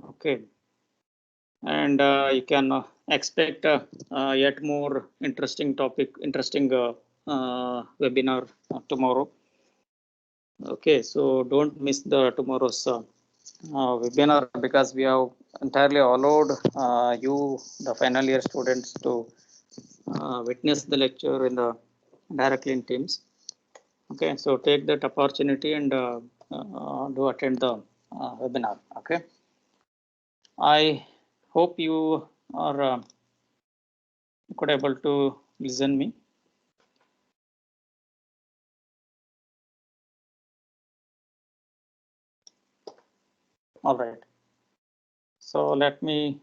Okay, and you can expect yet more interesting webinar tomorrow. Okay, so don't miss the tomorrow's webinar, because we have entirely allowed you, the final year students, to witness the lecture in the directly in Teams. Okay, so take that opportunity and do attend the webinar. Okay, I hope you are could able to listen me. All right. So let me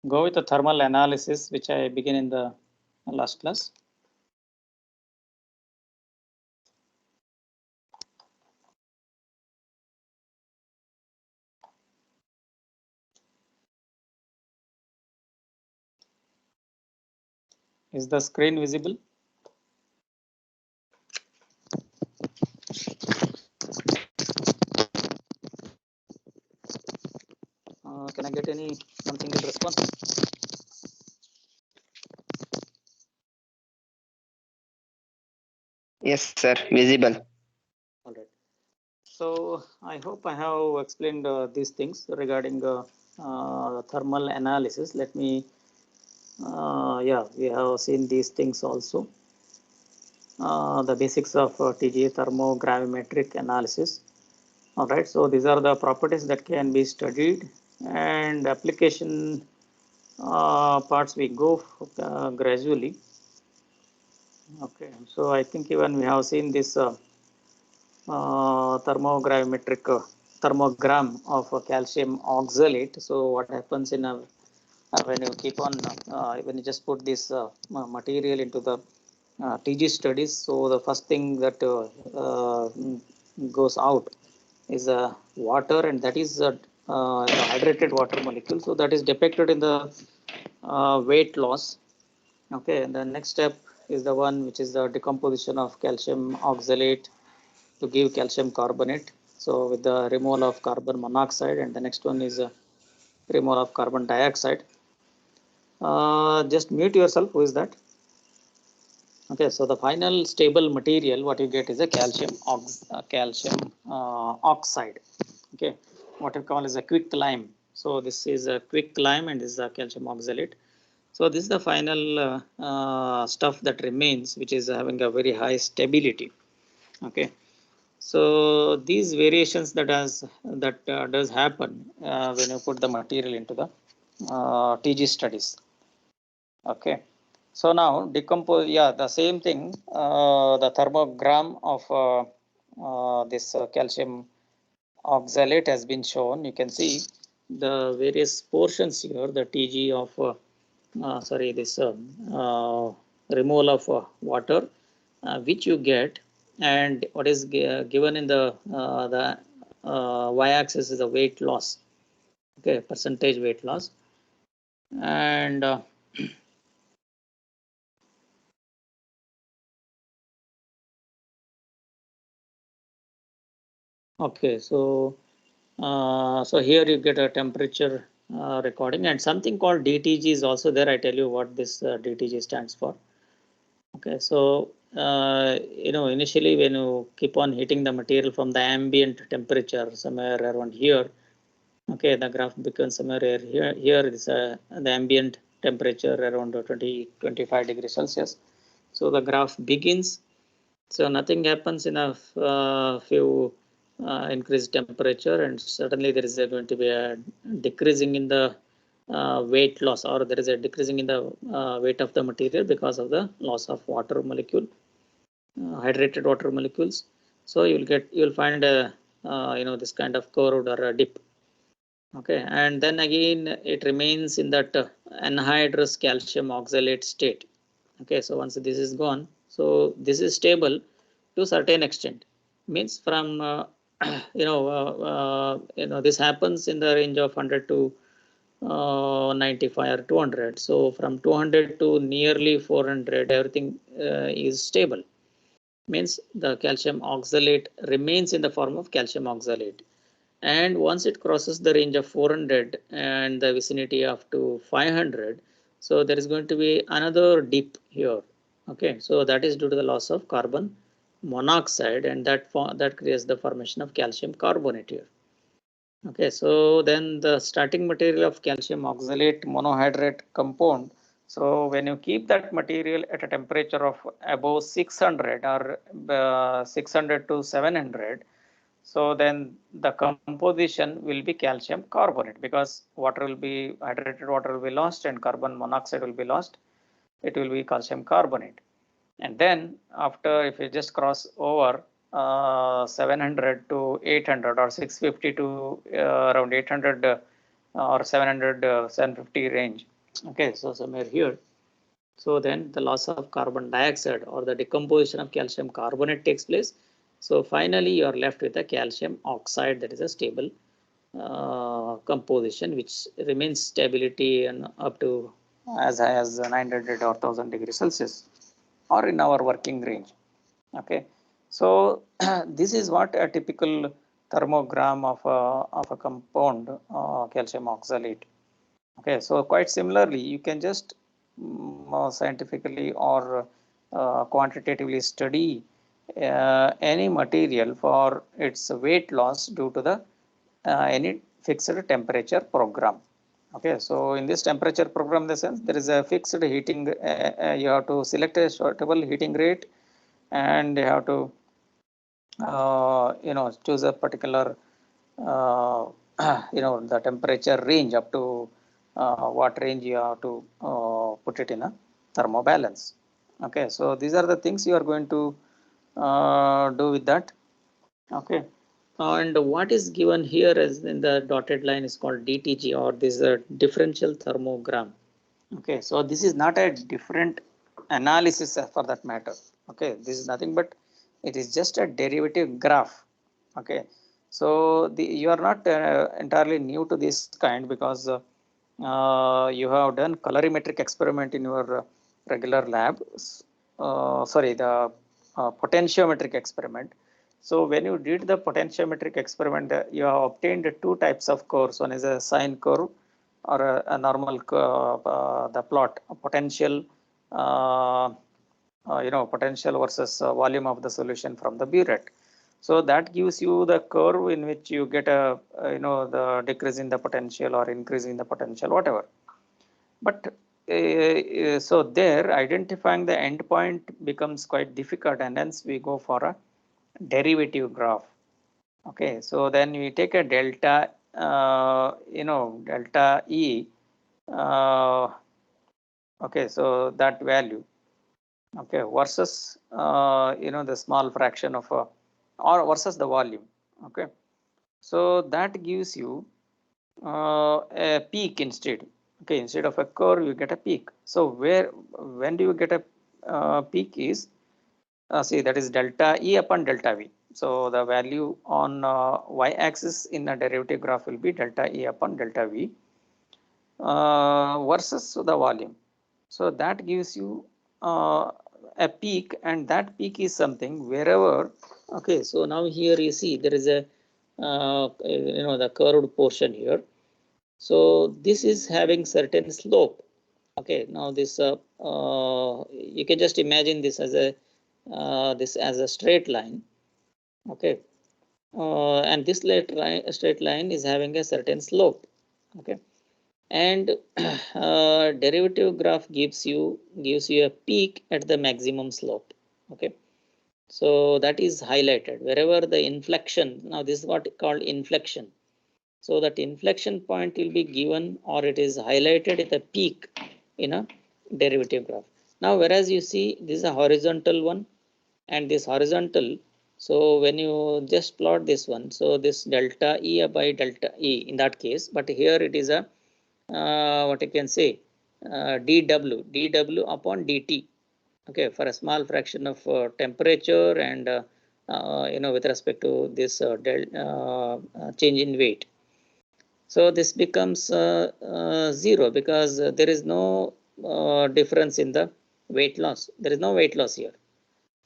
go with the thermal analysis, which I begin in the last class. Is the screen visible? Can I get any something in response? Yes, sir, visible. All right. So I hope I have explained these things regarding thermal analysis. Let me, yeah, we have seen these things also. The basics of TGA thermogravimetric analysis. All right, so these are the properties that can be studied, and application parts we go gradually. Okay, so I think even we have seen this thermogram of calcium oxalate. So what happens in a when you keep on when you just put this material into the TG studies, so the first thing that goes out is water, and that is the hydrated water molecule. So that is depicted in the weight loss. Okay, and the next step is the one which is the decomposition of calcium oxalate to give calcium carbonate. So with the removal of carbon monoxide, and the next one is removal of carbon dioxide. Just mute yourself. Who is that? Okay, so the final stable material, what you get is a calcium oxide. Okay, what you call is a quick lime. So this is a quick lime, and this is a calcium oxalate. So this is the final stuff that remains, which is having a very high stability. Okay, so these variations that does happen when you put the material into the TG studies. Okay, so now decompose. Yeah, the same thing. The thermogram of this calcium oxalate has been shown. You can see the various portions here. The TG of this removal of water, which you get, and what is given in the y-axis is the weight loss. Okay, percentage weight loss, and okay, so here you get a temperature recording, and something called DTG is also there. I tell you what this DTG stands for. Okay, so initially when you keep on heating the material from the ambient temperature somewhere around here, okay, the graph becomes somewhere here. Here is the ambient temperature around 25 degrees Celsius. So the graph begins. So nothing happens in a few increased temperature, and certainly there is going to be a decreasing in the weight loss, or there is a decreasing in the weight of the material because of the loss of water molecule, hydrated water molecules. So you'll find a this kind of curved or a dip. Okay, and then again it remains in that anhydrous calcium oxalate state. Okay, so once this is gone, so this is stable to certain extent. Means from this happens in the range of 100 to 95 or 200. So from 200 to nearly 400, everything is stable. Means the calcium oxalate remains in the form of calcium oxalate. And once it crosses the range of 400 and the vicinity of to 500, so there is going to be another dip here. Okay, so that is due to the loss of carbon monoxide, and that creates the formation of calcium carbonate here. Okay, so then the starting material of calcium oxalate monohydrate compound. So when you keep that material at a temperature of above 600 or 600 to 700, so then the composition will be calcium carbonate, because water will be hydrated water will be lost and carbon monoxide will be lost. It will be calcium carbonate. And then after, if you just cross over 700 to 800 or 650 to around 800 or 700, 750 range. Okay, so somewhere here. So then the loss of carbon dioxide or the decomposition of calcium carbonate takes place. So finally you are left with a calcium oxide, that is a stable composition which remains stability and up to as high as 900 or 1000 degrees Celsius or in our working range. Okay, so this is what a typical thermogram of a compound calcium oxalate. Okay, so quite similarly, you can just scientifically or quantitatively study any material for its weight loss due to the any fixed temperature program. Okay, so in this temperature program, in the sense there is a fixed heating. You have to select a suitable heating rate, and you have to choose a particular uh, the temperature range up to what range you have to put it in a thermobalance. Okay, so these are the things you are going to do with that. Okay, and what is given here as in the dotted line is called DTG, or this is a differential thermogram. Okay, so this is not a different analysis for that matter. Okay, this is nothing but it is just a derivative graph. Okay, so you are not entirely new to this kind, because you have done colorimetric experiment in your regular lab. Sorry, the potentiometric experiment. So when you did the potentiometric experiment, you have obtained two types of curves. One is a sine curve or a normal the plot potential potential versus volume of the solution from the burette. So that gives you the curve in which you get a the decrease in the potential or increase in the potential, whatever. But so there identifying the endpoint becomes quite difficult, and hence we go for a derivative graph. Okay, so then we take a delta delta E. Okay, so that value, okay, versus the small fraction of or versus the volume. Okay, so that gives you a peak instead. Okay, instead of a curve you get a peak. So when do you get a peak is see, that is delta E upon delta V. So the value on y-axis in a derivative graph will be delta E upon delta V versus the volume. So that gives you a peak, and that peak is something wherever. Okay, so now here you see there is a the curved portion here. So this is having certain slope. Okay, now this you can just imagine this as a straight line. Okay, and this straight line is having a certain slope. Okay, and derivative graph gives you a peak at the maximum slope. Okay, so that is highlighted wherever the inflection. Now this is what called inflection. So that inflection point will be given, or it is highlighted at the peak in a derivative graph. Now whereas you see this is a horizontal one, and this horizontal, so when you just plot this one, so this delta E by delta E in that case, but here it is a what you can say dw upon dt. Okay, for a small fraction of temperature and with respect to this change in weight. So this becomes 0, because there is no difference in the weight loss. There is no weight loss here.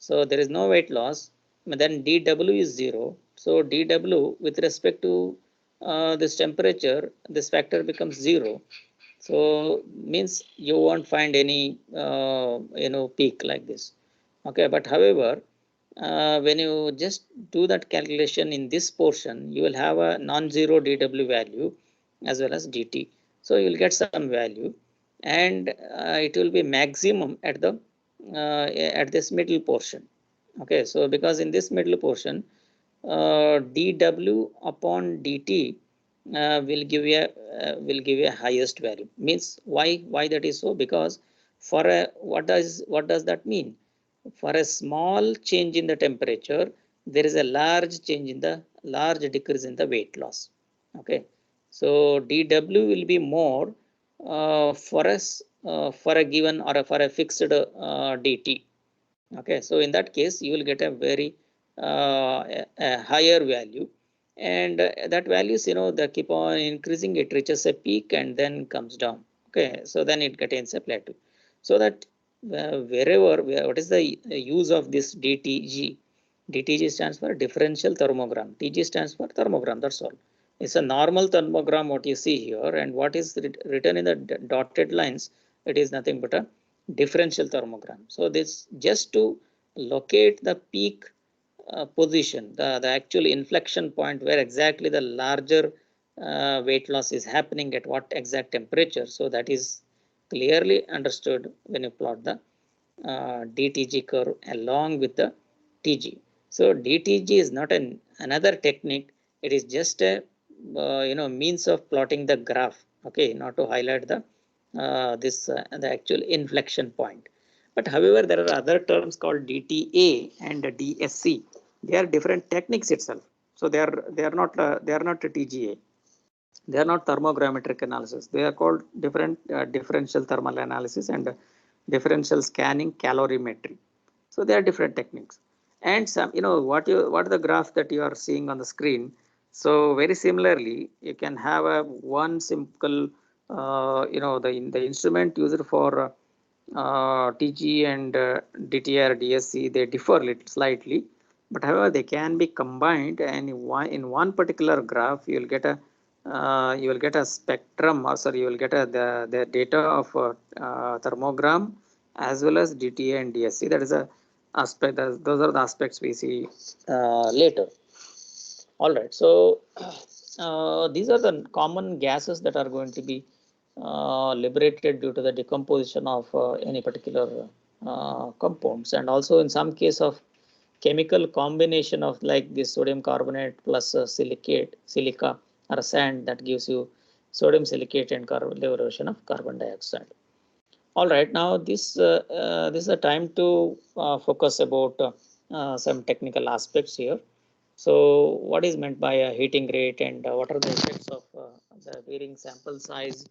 So there is no weight loss. Then dw is 0. So dw with respect to this temperature, this factor becomes 0. So means you won't find any peak like this. Okay, but however, when you just do that calculation in this portion, you will have a non-zero dW value as well as dt. So you will get some value, and it will be maximum at this middle portion. Okay, so because in this middle portion, dW upon dt will give a highest value. Means why that is so? Because for a what does that mean? For a small change in the temperature, there is a large decrease in the weight loss. Okay, so dW will be more for a given or for a fixed dt. Okay, so in that case you will get a very a higher value, and that values, they keep on increasing. It reaches a peak and then comes down. Okay, so then it attains a plateau. So that what is the use of this DTG? DTG stands for differential thermogram. TG stands for thermogram. That's all. It's a normal thermogram what you see here, and what is written in the dotted lines, it is nothing but a differential thermogram. So this just to locate the peak position, the actual inflection point where exactly the larger weight loss is happening at what exact temperature. So that is clearly understood when you plot the DTG curve along with the TG. So DTG is not another technique. It is just a means of plotting the graph. Okay, not to highlight the actual inflection point. But however, there are other terms called DTA and DSC. They are different techniques itself. So they are not a TGA. They are not thermogrammetric analysis. They are called different differential thermal analysis and differential scanning calorimetry. So they are different techniques. And some, what the graph that you are seeing on the screen. So very similarly, you can have a one simple, the instrument used for TG and DTR, DSC, they differ little slightly, but however they can be combined, and in one particular graph you will get a spectrum, or sorry, you will get the data of thermogram as well as DTA and DSC. That is a aspect. Those are the aspects we see later. All right. So these are the common gases that are going to be liberated due to the decomposition of any particular compounds, and also in some case of chemical combination of like this sodium carbonate plus silica or sand, that gives you sodium silicate and liberation of carbon dioxide. All right, now this is a time to focus about some technical aspects here. So what is meant by a heating rate, and what are the effects of the varying sample size?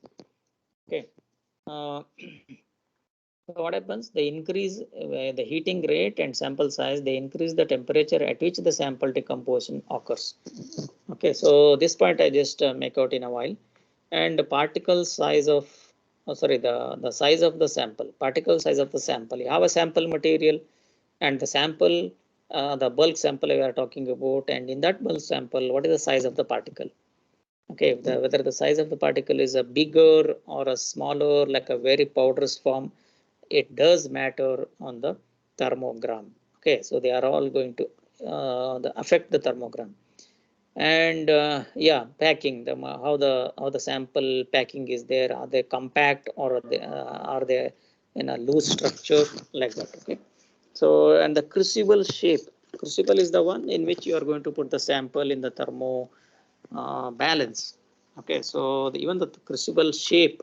Okay. Uh, so what happens? They increase the heating rate and sample size. They increase the temperature at which the sample decomposition occurs. Okay, so this point I just make out in a while. And the particle size of, the size of the sample, particle size of the sample. You have a sample material, and the sample, the bulk sample we are talking about, and in that bulk sample, what is the size of the particle? Okay, whether the size of the particle is a bigger or a smaller, like a very powderous form, it does matter on the thermogram. Okay, so they are all going to affect the thermogram. And yeah, packing, how the sample packing is there. Are they compact, or are they in a loose structure like that? Okay, so and the crucible shape. Crucible is the one in which you are going to put the sample in the thermo balance. Okay, so even the crucible shape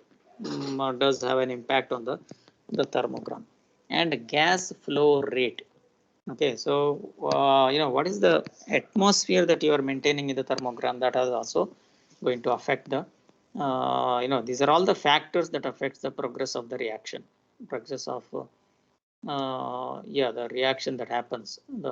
does have an impact on the thermogram. And gas flow rate. Okay, so what is the atmosphere that you are maintaining in the thermogram, that is also going to affect the these are all the factors that affects the progress of the reaction, progress of the reaction that happens in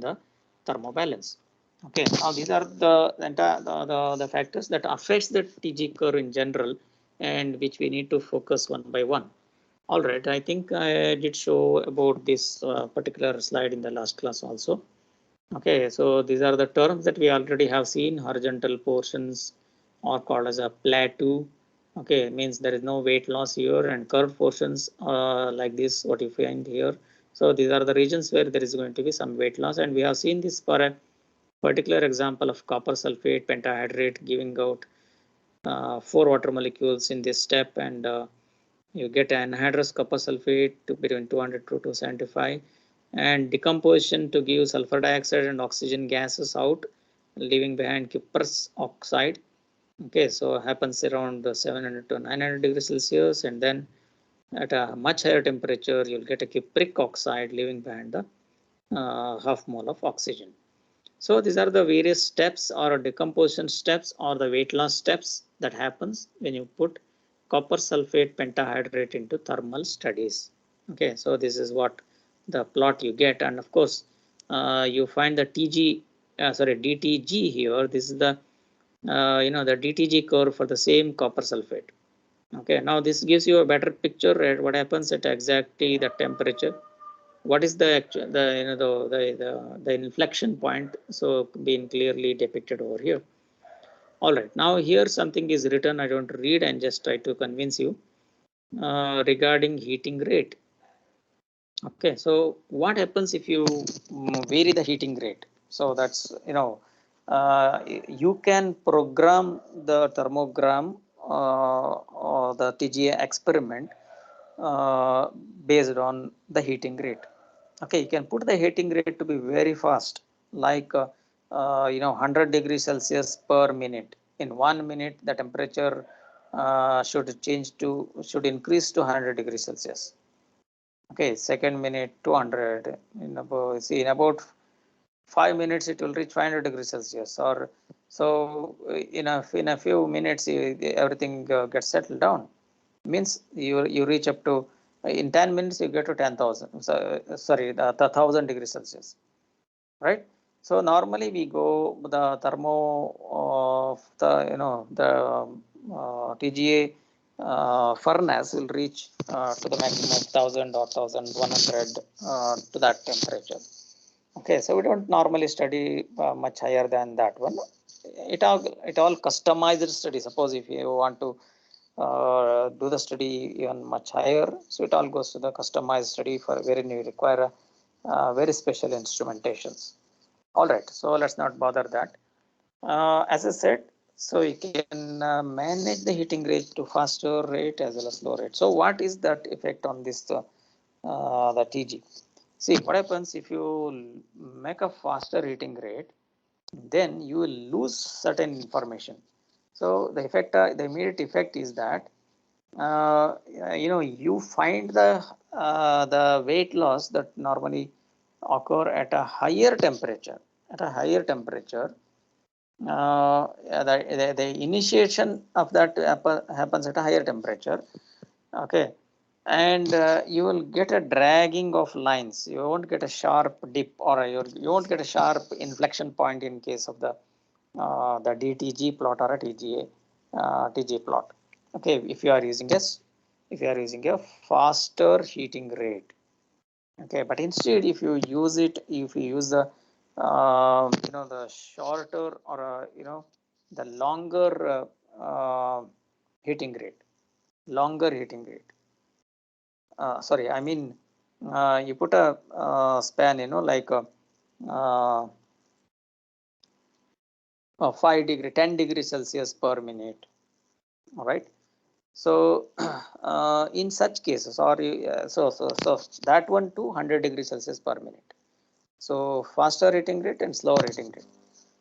the thermobalance. Okay, now these are the factors that affects the TG curve in general, and which we need to focus one by one. All right, I think I did show about this particular slide in the last class also. Okay, so these are the terms that we already have seen. Horizontal portions are called as a plateau. Okay, means there is no weight loss here, and curved portions like this, what you find here. So these are the regions where there is going to be some weight loss, and we have seen this for a particular example of copper sulfate pentahydrate giving out 4 water molecules in this step, and you get anhydrous copper sulfate to between 200 to 275, and decomposition to give sulfur dioxide and oxygen gases out, leaving behind cuprous oxide. Okay, so happens around 700 to 900 degrees Celsius, and then at a much higher temperature, you'll get a cupric oxide, leaving behind the half mole of oxygen. So these are the various steps or decomposition steps or the weight loss steps that happens when you put copper sulfate pentahydrate into thermal studies. Okay, so this is what the plot you get, and of course you find the DTG here. This is the the DTG curve for the same copper sulfate. Okay, now this gives you a better picture at what happens at exactly the temperature. What is the actual the inflection point, so being clearly depicted over here. All right, now here something is written. I don't read and just try to convince you regarding heating rate. Okay, so what happens if you vary the heating rate? So that's you can program the thermogram or the TGA experiment based on the heating rate. Okay, you can put the heating rate to be very fast, like 100 degrees Celsius per minute. In 1 minute, the temperature should increase to 100 degrees Celsius. Okay, second minute 200. In about 5 minutes it will reach 500 degrees Celsius. Or so in a few minutes everything gets settled down. Means you reach up to in 10 minutes you get to 10,000. So, sorry, the 1,000 degrees Celsius, right? So normally we go the thermo the TGA furnace will reach to the maximum of 1,000 or 1,100 to that temperature. Okay, so we don't normally study much higher than that one. It all customized study. Suppose if you want to do the study even much higher, so it all goes to the customized study for wherein you require very special instrumentations. All right, so let's not bother that. As I said, so you can manage the heating rate to faster rate as well as slow rate. So what is that effect on this the TG? See what happens if you make a faster heating rate, then you will lose certain information. So the immediate effect is that you find the weight loss that normally occur at a higher temperature. At a higher temperature, the initiation of that happens at a higher temperature. Okay, and you will get a dragging of lines. You won't get a sharp dip, or you won't get a sharp inflection point in case of the DTG plot or a TG plot. Okay, if you are using a faster heating rate. Okay, but instead if you use the the shorter or the longer heating rate longer heating rate sorry, I mean you put a span, like uh, 5 degree 10 degrees Celsius per minute. All right, so in such cases, or so that one to 100 degrees Celsius per minute. So faster heating rate and slower heating rate.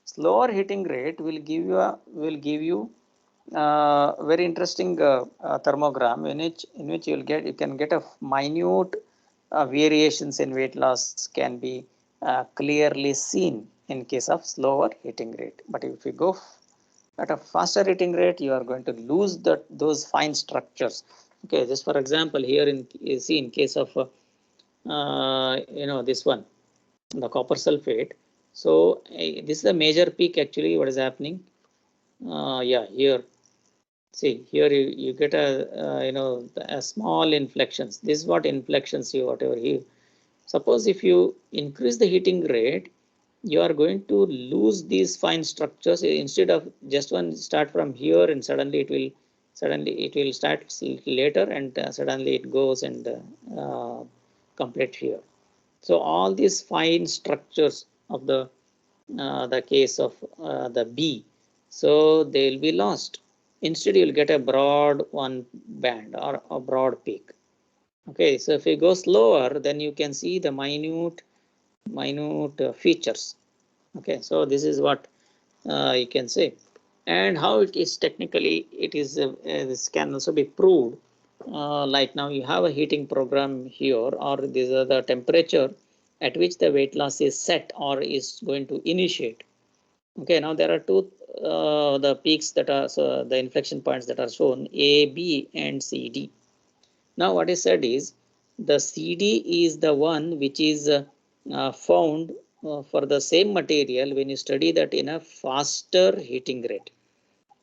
Slower heating rate will give you very interesting thermogram in which you can get a minute variations in weight loss can be clearly seen in case of slower heating rate. But if you go at a faster heating rate, you are going to lose those fine structures. Okay, just for example, here you see in case of this one, the copper sulfate. So this is the major peak actually. What is happening? Yeah, here. See here you get a small inflections. This is what inflections you whatever here. Suppose if you increase the heating rate, you are going to lose these fine structures. Instead of just one start from here and suddenly it will start later, and suddenly it goes and complete here. So all these fine structures of the case of the B, so they will be lost. Instead you will get a broad one band or a broad peak. Okay, so if you go slower, then you can see the minute features. Okay, so this is what you can say. And how it is technically, it is this can also be proved. Like now you have a heating program here, or these are the temperature at which the weight loss is set or is going to initiate. Okay, now there are two the peaks that are, so the inflection points that are shown, A, B and C, D. Now what is said is the CD is the one which is found for the same material when you study that in a faster heating rate,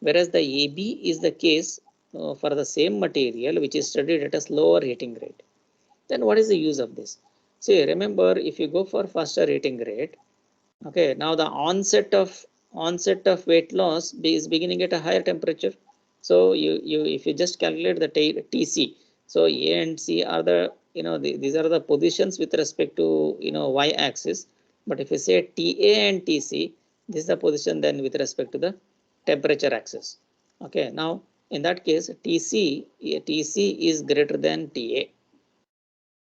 whereas the AB is the case for the same material which is studied at a slower heating rate. Then what is the use of this? See, remember, if you go for faster heating rate, okay, now the onset of weight loss is beginning at a higher temperature. So you if you just calculate the TC, so A and C are the, these are the positions with respect to, y-axis. But if you say TA and TC, this is the position then with respect to the temperature axis. Okay, now in that case TC is greater than TA.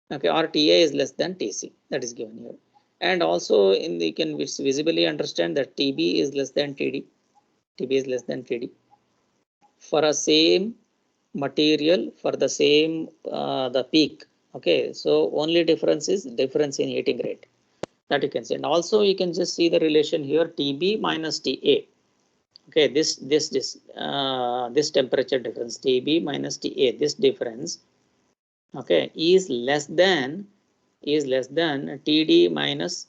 Okay, or TA is less than TC, that is given here. And also you can visibly understand that TB is less than TD. TB is less than TD for a same material, for the same the peak. Okay, so only difference is difference in heating rate, that you can see. And also you can just see the relation here, TB minus TA. Okay, this temperature difference, TB minus TA, this difference, okay, is less than TD minus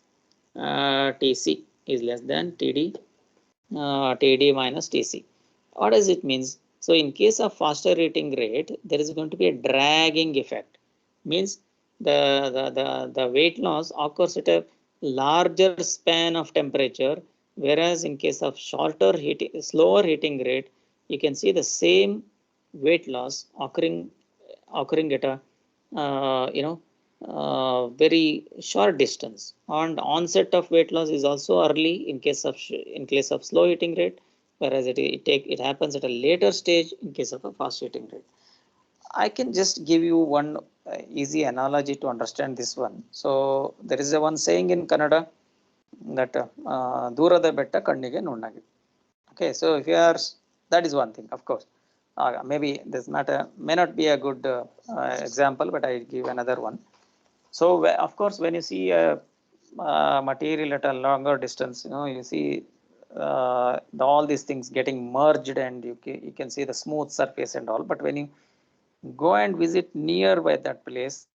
TC, is less than TD minus TC. What does it means? So in case of faster heating rate, there is going to be a dragging effect. Means the weight loss occurs at a larger span of temperature, whereas in case of slower heating rate, you can see the same weight loss occurring at a very short distance. And onset of weight loss is also early in case of slow heating rate, whereas it happens at a later stage in case of a fast heating rate. I can just give you one easy analogy to understand this one. So there is a one saying in Kannada that Durada betta kannige nunnage. Okay, so if you are, that is one thing, of course. Maybe this may not be a good example, but I give another one. So of course, when you see a material at a longer distance, you see all these things getting merged, and you can see the smooth surface and all. But when you go and visit nearby that place,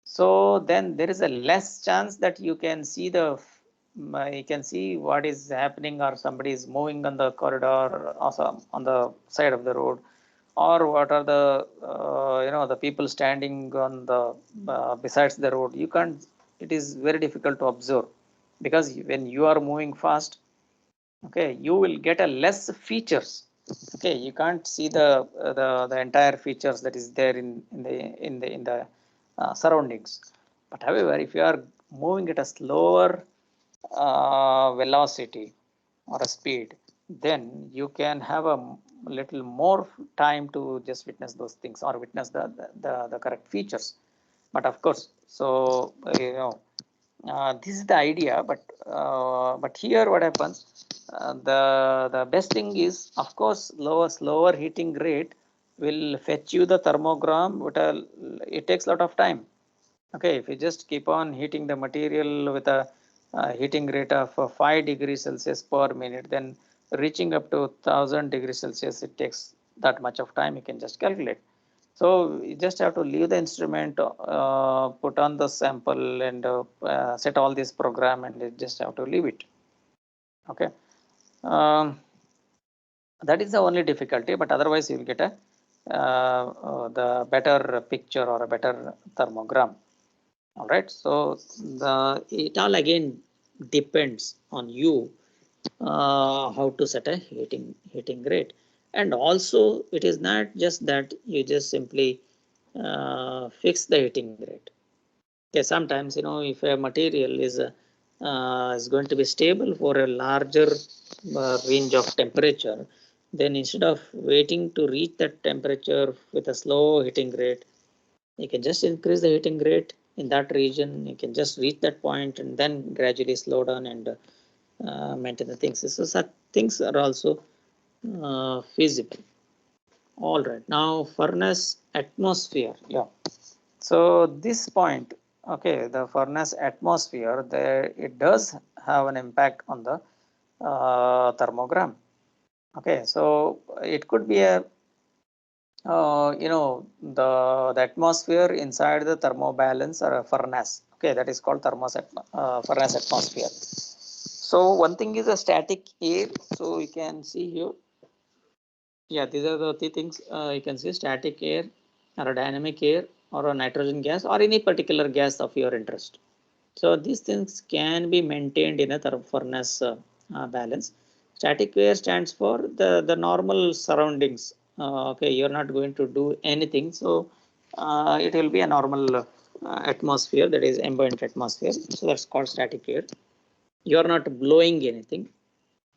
so then there is a less chance that you can see what is happening, or somebody is moving on the corridor, also on the side of the road, or what are the the people standing on the besides the road. You can't, it is very difficult to observe, because when you are moving fast, okay, you will get a less features. Okay, you can't see the entire features that is there in the surroundings. But however, if you are moving at a slower velocity or a speed, then you can have a little more time to just witness those things, or witness the correct features. But of course, so this is the idea. But here what happens, the best thing is, of course, slower heating rate will fetch you the thermogram, but it takes a lot of time. Okay, if you just keep on heating the material with a heating rate of 5 degrees Celsius per minute, then reaching up to 1000 degrees Celsius, it takes that much of time. You can just calculate. So you just have to leave the instrument, put on the sample, and set all this program, and you just have to leave it. Okay. Um, that is the only difficulty, but otherwise you will get a the better picture or a better thermogram. All right. So it all again depends on you how to set a heating rate, and also it is not just that you just simply fix the heating rate. Okay, sometimes if a material is going to be stable for a larger range of temperature, then instead of waiting to reach that temperature with a slow heating rate, you can just increase the heating rate in that region. You can just reach that point and then gradually slow down and maintain the things. So such things are also feasible. All right, now furnace atmosphere. Yeah. So this point, okay, the furnace atmosphere, there it does have an impact on the thermogram. Okay, so it could be a the atmosphere inside the thermobalance or a furnace. Okay, that is called furnace atmosphere. So one thing is a static air. So you can see here. Yeah, these are the three things you can see: static air, or a dynamic air, or a nitrogen gas, or any particular gas of your interest. So these things can be maintained in a furnace balance. Static air stands for the normal surroundings. Okay, you're not going to do anything, so it will be a normal atmosphere, that is ambient atmosphere. So that's called static air. You are not blowing anything.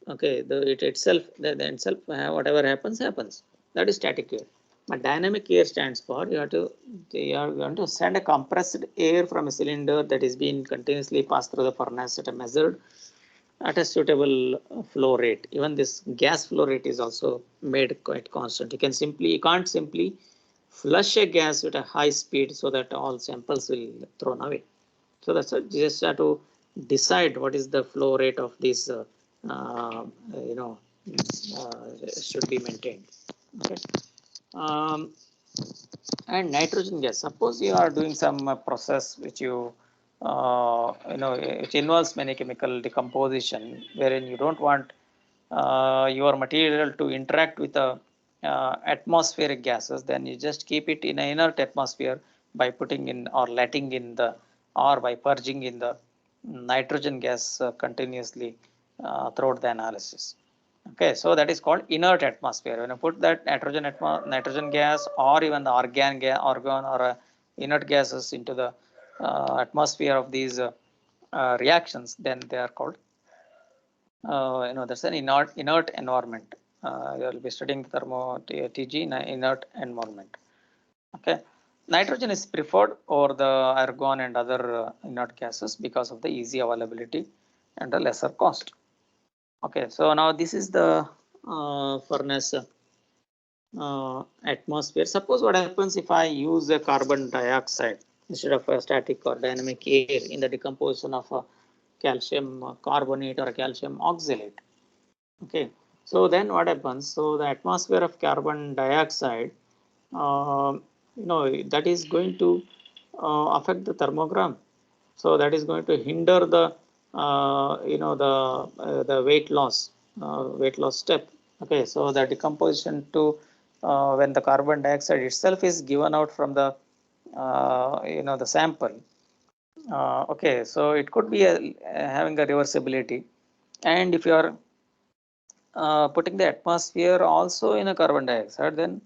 Okay, it itself, the itself, whatever happens. That is static air. But dynamic air stands for you want to send a compressed air from a cylinder that is being continuously passed through the furnace at a measured at a suitable flow rate. Even this gas flow rate is also made quite constant. You can't simply flush a gas at a high speed so that all samples will thrown away. So that's it. You just have to decide what is the flow rate of this uh, you know should be maintained. Okay. Um, and nitrogen gas. Suppose you are doing some process which it involves many chemical decomposition, wherein you don't want your material to interact with the atmospheric gases. Then you just keep it in an inert atmosphere by putting in or letting in the or by purging in the nitrogen gas continuously throughout the analysis. Okay, so that is called inert atmosphere. When you put that nitrogen gas or even the argon or inert gases into the atmosphere of these reactions, then they are called that's an inert environment. You will be studying TG inert environment. Okay, nitrogen is preferred over the argon and other inert gases because of the easy availability and the lesser cost. Okay, so now this is the furnace atmosphere. Suppose what happens if I use a carbon dioxide instead of a static or dynamic air in the decomposition of a calcium carbonate or a calcium oxalate. Okay, so then what happens? So the atmosphere of carbon dioxide, that is going to affect the thermogram. So that is going to hinder the the weight loss step. Okay, so the decomposition to when the carbon dioxide itself is given out from the the sample. Okay, so it could be having a reversibility, and if you are putting the atmosphere also in a carbon dioxide, then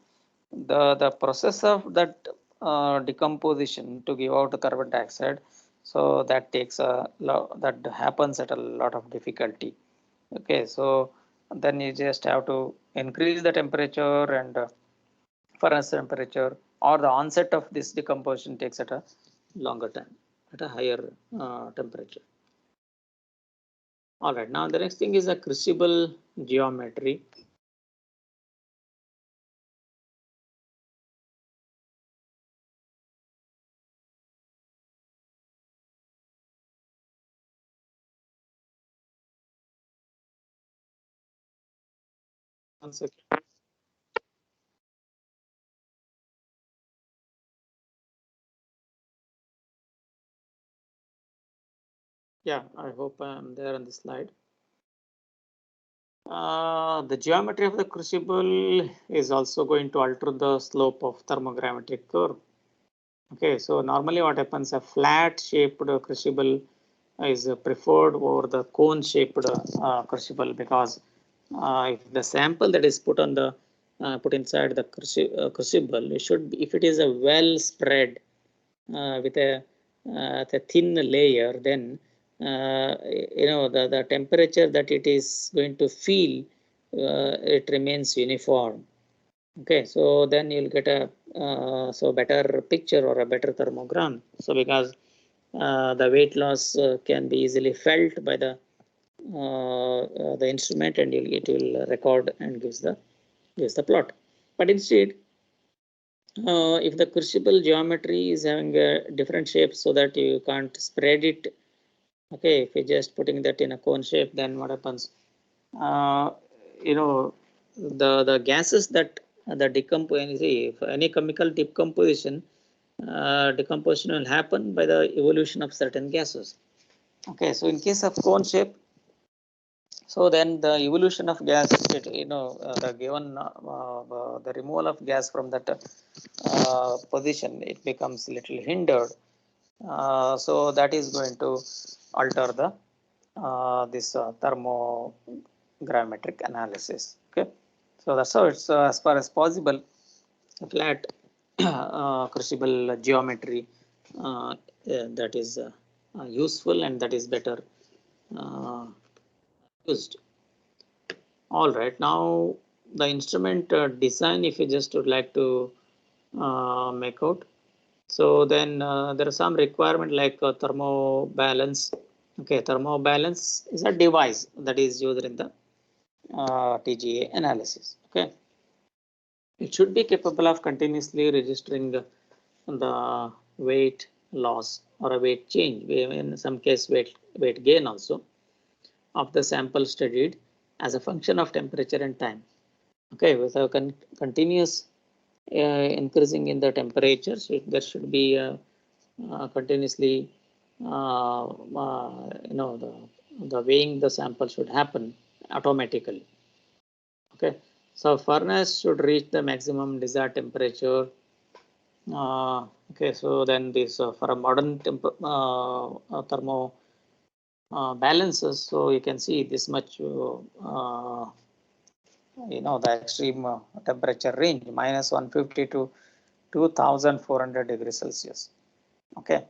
the process of that decomposition to give out the carbon dioxide, so that takes that happens at a lot of difficulty. Okay, so then you just have to increase the temperature and furnace temperature, or the onset of this decomposition takes at a longer time at a higher temperature. All right, now the next thing is a crucible geometry. One second. Yeah, I hope I'm there on the slide. The geometry of the crucible is also going to alter the slope of thermogrametric curve. Okay, so normally what happens, a flat shaped crucible is preferred over the cone shaped crucible, because if the sample that is put on the put inside the crucible, it should be, if it is a well spread with a thin layer, then the temperature that it is going to feel, it remains uniform. Okay, so then you'll get a so better picture or a better thermogram. So because the weight loss can be easily felt by the instrument, and it will record and gives the plot. But instead, if the crucible geometry is having a different shape so that you can't spread it, okay, if you're just putting that in a cone shape, then what happens? Uh, you know, the gases that the decompose, if any chemical decomposition will happen by the evolution of certain gases. Okay, so in case of cone shape, so then the evolution of gas, the given the removal of gas from that position, it becomes little hindered. So that is going to alter the this thermogrametric analysis. Okay, so that's how it's as far as possible, flat crucible geometry that is useful and that is better uh, used. All right, now the instrument design, if you just would like to make out. So then there are some requirement like thermobalance. Okay, thermobalance is a device that is used in the TGA analysis. Okay, it should be capable of continuously registering the weight loss or a weight change, in some case weight gain also, of the sample studied as a function of temperature and time. Okay, with a continuous increasing in the temperatures, there should be continuously the weighing the sample should happen automatically. Okay, so furnace should reach the maximum desired temperature. Okay, so then this for a modern thermo balances, so you can see this much the extreme temperature range minus 150 to 2400 degrees Celsius. Okay,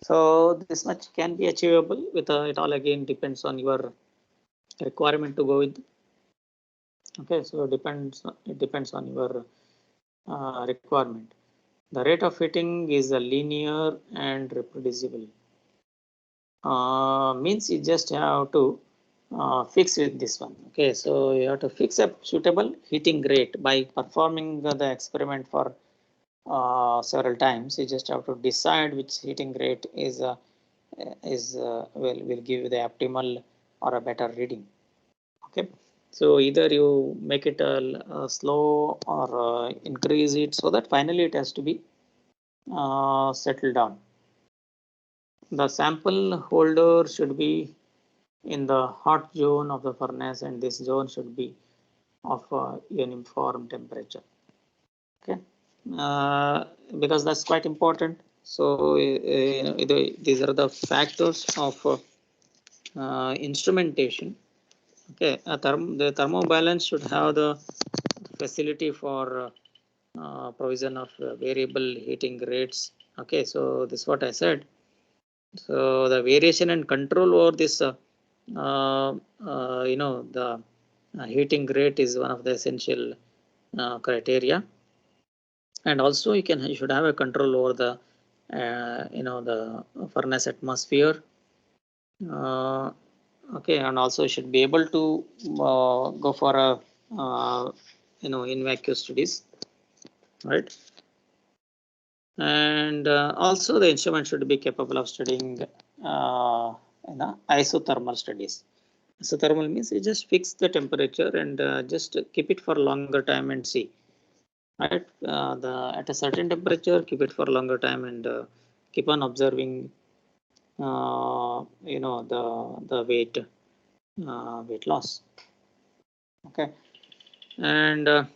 so this much can be achievable with it all again depends on your requirement to go with. Okay, so it depends on your requirement. The rate of heating is a linear and reproducible. Means you just have to fix with this one. Okay, so you have to fix a suitable heating rate by performing the experiment for several times. You just have to decide which heating rate will give you the optimal or a better reading. Okay, so either you make it slow or increase it, so that finally it has to be settled down. The sample holder should be in the hot zone of the furnace, and this zone should be of uniform temperature. Okay, because that's quite important. So these are the factors of instrumentation. Okay, the thermobalance should have the facility for provision of variable heating rates. Okay, so this is what I said. So the variation and control over this, the heating rate is one of the essential criteria, and also you should have a control over the furnace atmosphere. Uh, okay, and also you should be able to go for a in vacuum studies, right? And also the instrument should be capable of studying isothermal studies. Isothermal means you just fix the temperature and just keep it for longer time and see, right? At a certain temperature, keep it for longer time and keep on observing the weight loss. Okay, and the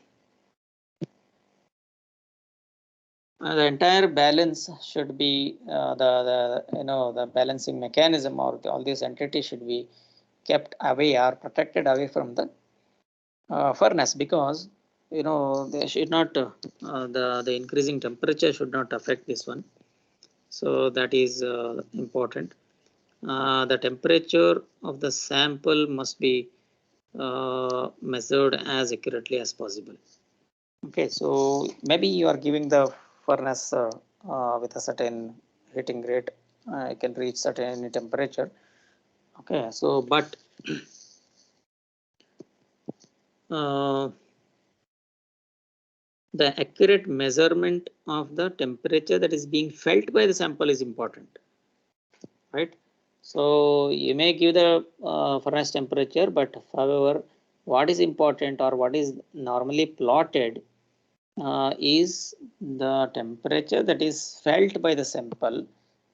entire balance should be the balancing mechanism, or all these entities should be kept away or protected away from the furnace, because they should not the increasing temperature should not affect this one. So that is important. The temperature of the sample must be measured as accurately as possible. Okay, so maybe you are giving the furnace with a certain heating rate, it can reach certain temperature. Okay, so but the accurate measurement of the temperature that is being felt by the sample is important, right? So you may give the furnace temperature, but however, what is important or what is normally plotted is the temperature that is felt by the sample,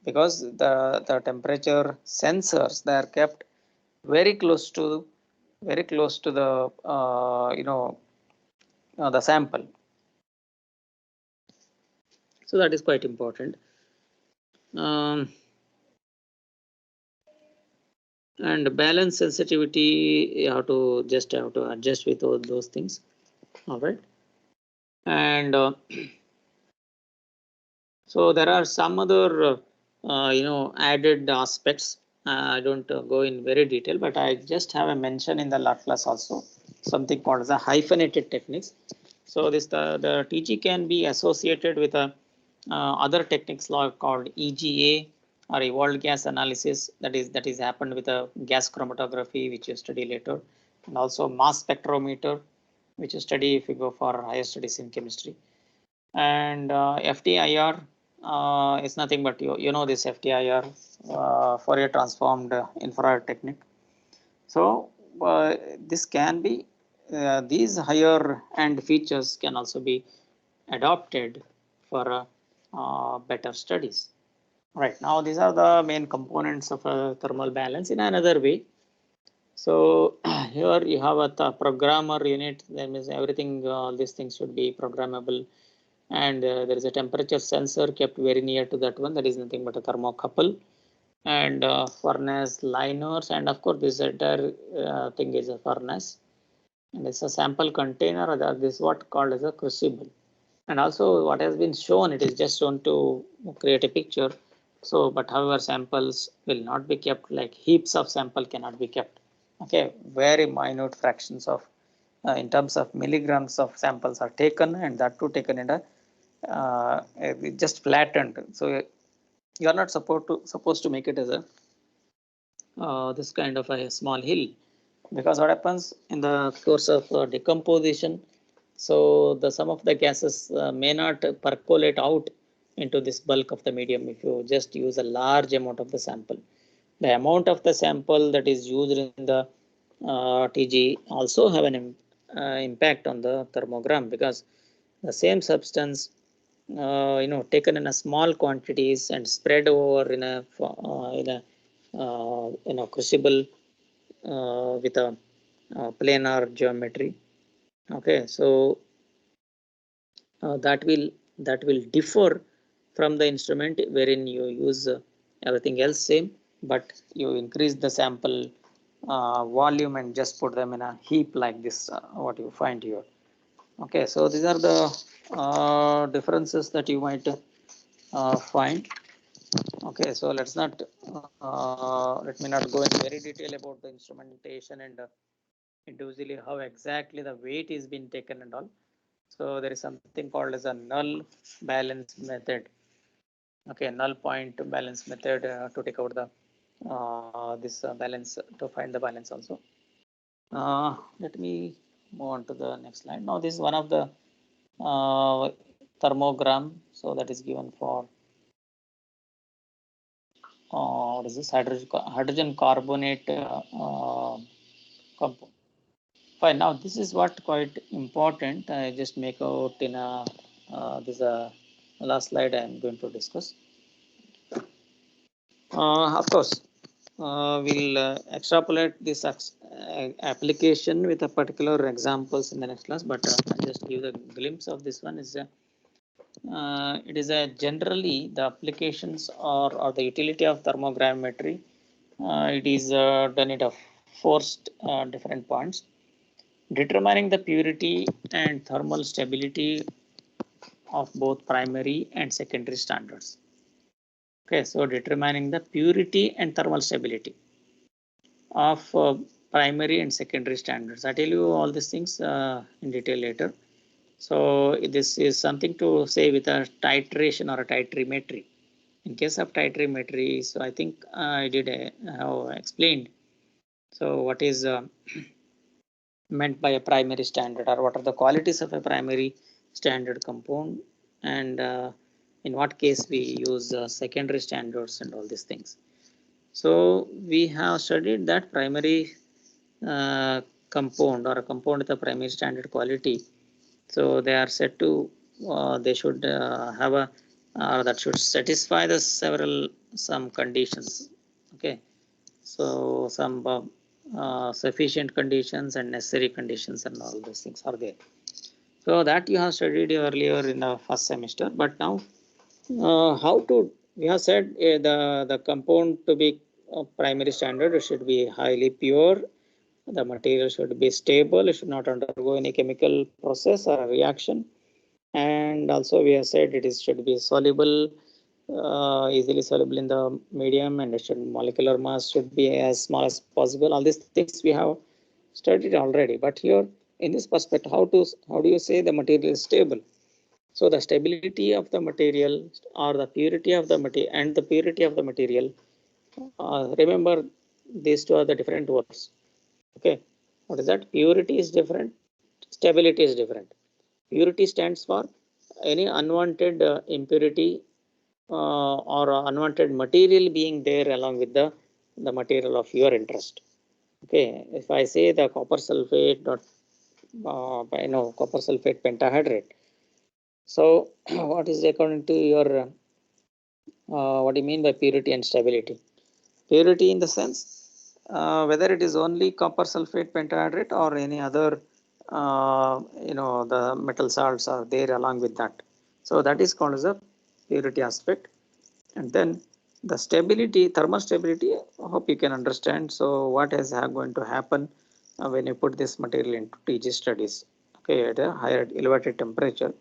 because the temperature sensors, they are kept very close to the the sample. So that is quite important. Um, and balance sensitivity, you have to adjust with all those things. All right, and so there are some other added aspects. I don't go in very detail, but I just have a mention in the last class also, something called the hyphenated techniques. So this the TG can be associated with a other techniques like called EGA, or evolved gas analysis, that is happened with a gas chromatography, which you study later, and also mass spectrometer, which you study if you go for higher studies in chemistry. And FTIR is nothing but you know this FTIR, Fourier transformed infrared technique. So this can be these higher end features can also be adopted for better studies. Right, now these are the main components of a thermal balance in another way. So here you have a programmer unit. That means everything, all these things should be programmable. And there is a temperature sensor kept very near to that one. That is nothing but a thermocouple, and furnace liners, and of course this entire thing is a furnace, and it's a sample container. This is what called as a crucible. And also what has been shown, it is just shown to create a picture. So but however, samples will not be kept like heaps of sample cannot be kept. Okay, very minute fractions of in terms of milligrams of samples are taken, and that too taken in a just flattened. So you are not supposed to make it as a this kind of a small hill, because what happens in the course of decomposition, so the some of the gases may not percolate out into this bulk of the medium if you just use a large amount of the sample. The amount of the sample that is used in the TG also have an impact on the thermogram, because the same substance taken in a small quantities and spread over in a crucible with a planar geometry. Okay, so that will differ from the instrument wherein you use everything else same, but you increase the sample volume and just put them in a heap like this, what you find here. Okay, so these are the differences that you might find. Okay, so let me not go in very detail about the instrumentation and individually how exactly the weight is being taken and all. So there is something called as a null balance method. Okay, null point balance method to take out the this balance, to find the balance also. Let me move on to the next slide. Now this is one of the thermogram. So that is given for what is this hydrogen carbonate compound. Fine. Now this is what quite important. I just make out in a this last slide I am going to discuss. Of course, we'll extrapolate this application with a particular examples in the next class, but I'll just give a glimpse of this one. Is it is a generally the applications or the utility of thermogrammetry. It is done at a four different points: determining the purity and thermal stability of both primary and secondary standards. Okay, so determining the purity and thermal stability of primary and secondary standards. I tell you all these things in detail later. So this is something to say with a titration or a titrimetry. In case of titrimetry, so I think I did have explained. So what is meant by a primary standard, or what are the qualities of a primary standard compound, and in what case we use secondary standards and all these things. So we have studied that primary compound or a compound with a primary standard quality. So they are said to they should have a that should satisfy the some conditions. Okay, so some sufficient conditions and necessary conditions and all those things are there. So that you have studied earlier in the first semester, but now how to, we have said the compound to be primary standard, it should be highly pure, the material should be stable, it should not undergo any chemical process or a reaction, and also we have said it is should be soluble, easily soluble in the medium, and it should molecular mass should be as small as possible. All these things we have studied already, but here in this perspective, how do you say the material is stable? So the stability of the material or the purity of the material and the purity of the material, remember these two are the different words. Okay, what is that? Purity is different, stability is different. Purity stands for any unwanted impurity or unwanted material being there along with the material of your interest. Okay, if I say the copper sulfate dot copper sulfate pentahydrate. So what is according to your what do you mean by purity and stability? Purity in the sense whether it is only copper sulfate pentahydrate or any other the metal salts are there along with that. So that is called as a purity aspect. And then the stability, thermal stability, I hope you can understand. So what is going to happen when you put this material into TG studies, okay, at a higher elevated temperature,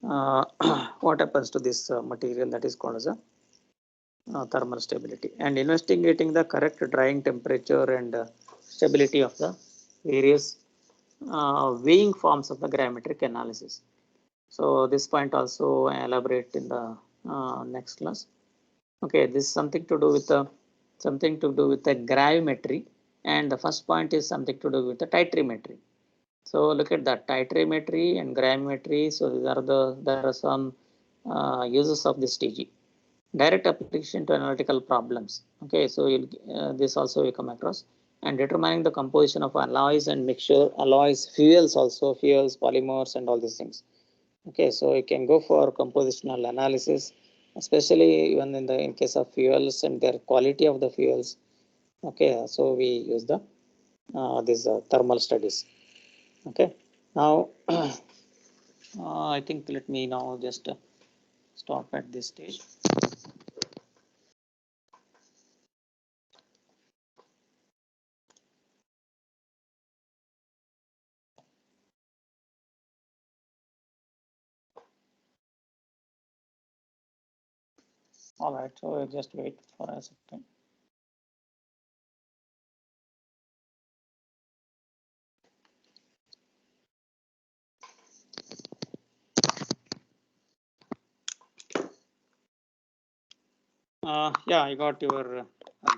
what happens to this material, that is called as a thermal stability, and investigating the correct drying temperature and stability of the various weighing forms of the gravimetric analysis. So this point also I elaborate in the next class. Okay, this is something to do with the gravimetry, and the first point is something to do with the titrimetry. So look at that, titrimetry and gravimetry. So there are some uses of this TG. Direct application to analytical problems. Okay, so this also we come across, and determining the composition of alloys and mixture alloys, fuels also, fuels, polymers, and all these things. Okay, so you can go for compositional analysis, especially even in case of fuels and their quality of the fuels. Okay, so we use the these thermal studies. Okay, now I think let me now just stop at this stage. All right, so just wait for a second. Yeah, I got your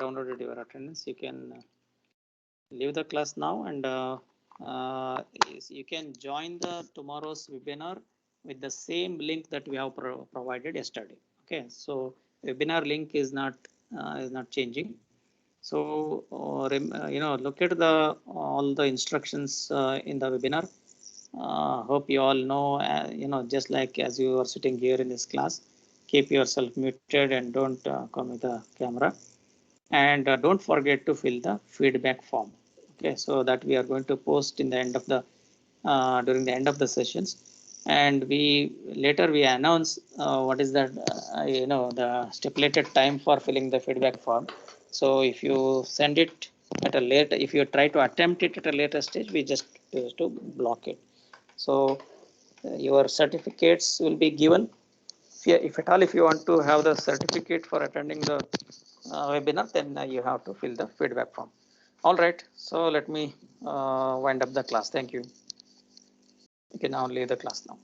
downloaded your attendance. You can leave the class now, and you can join the tomorrow's webinar with the same link that we have provided yesterday. Okay, so webinar link is not changing. So look at the all the instructions in the webinar. Hope you all know just like as you are sitting here in this class, keep yourself muted and don't come with the camera. And don't forget to fill the feedback form. Okay, so that we are going to post in the end of the during the end of the sessions, and we announce what is that the stipulated time for filling the feedback form. So if you send it at a later, if you try to attempt it at a later stage, we just used to block it. So your certificates will be given. If at all, if you want to have the certificate for attending the webinar, then you have to fill the feedback form. All right, so let me wind up the class. Thank you. You can now leave the class now.